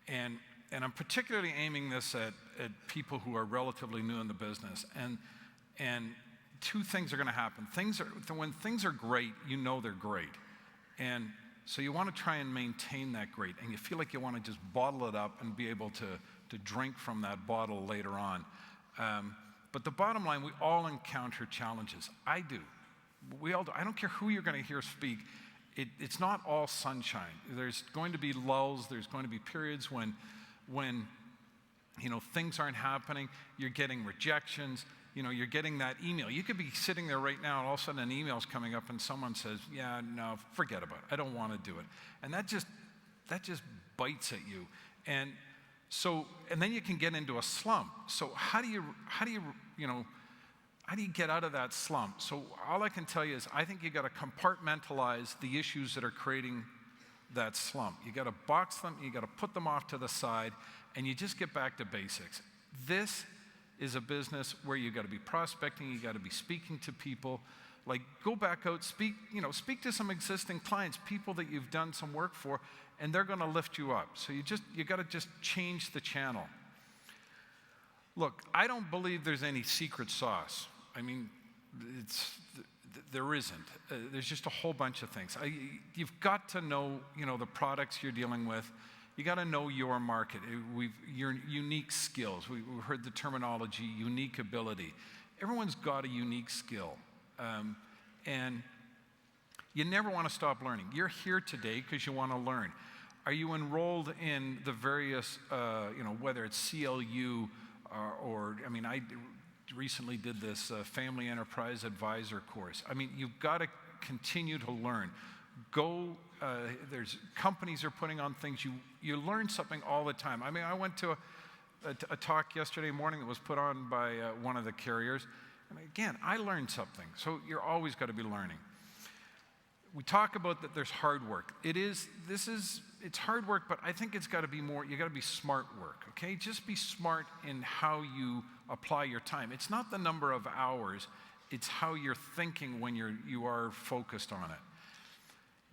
And I'm particularly aiming this at people who are relatively new in the business. And two things are going to happen. When things are great, you know they're great. And so you want to try and maintain that great. And you feel like you want to just bottle it up and be able to drink from that bottle later on. But the bottom line, we all encounter challenges. I do. We all do. I don't care who you're going to hear speak. It's not all sunshine. There's going to be lulls. There's going to be periods when things aren't happening. You're getting rejections. You're getting that email. You could be sitting there right now, and all of a sudden an email's coming up, and someone says, "Yeah, no, forget about it. I don't want to do it." And that just bites at you. And then you can get into a slump. So how do you get out of that slump? So all I can tell you is I think you got to compartmentalize the issues that are creating that slump. You got to box them, you got to put them off to the side, and you just get back to basics. This is a business where you got to be prospecting, you got to be speaking to people. Like, go back out, speak to some existing clients, people that you've done some work for, and they're going to lift you up. So you got to just change the channel. Look, I don't believe there's any secret sauce. I mean, there isn't. There's just a whole bunch of things. You've got to know, the products you're dealing with. You got to know your market, your unique skills. We've heard the terminology, unique ability. Everyone's got a unique skill. And you never want to stop learning. You're here today because you want to learn. Are you enrolled in the various, whether it's CLU I recently did this Family Enterprise Advisor course. I mean, you've got to continue to learn. There's companies are putting on things. You learn something all the time. I mean, I went to a talk yesterday morning that was put on by one of the carriers. And again, I learned something. So you're always got to be learning. We talk about that there's hard work. It's hard work, but I think it's got to be more, you got to be smart work, okay? Just be smart in how you apply your time. It's not the number of hours, it's how you're thinking when you are focused on it.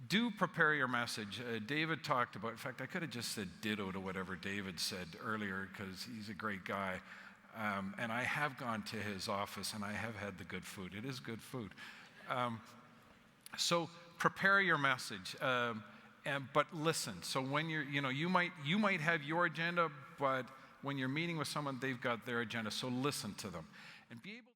Do prepare your message. David talked about, in fact, I could have just said ditto to whatever David said earlier because he's a great guy. And I have gone to his office and I have had the good food. It is good food. So prepare your message, but listen. So when you might have your agenda, but when you're meeting with someone, they've got their agenda. So listen to them and be able.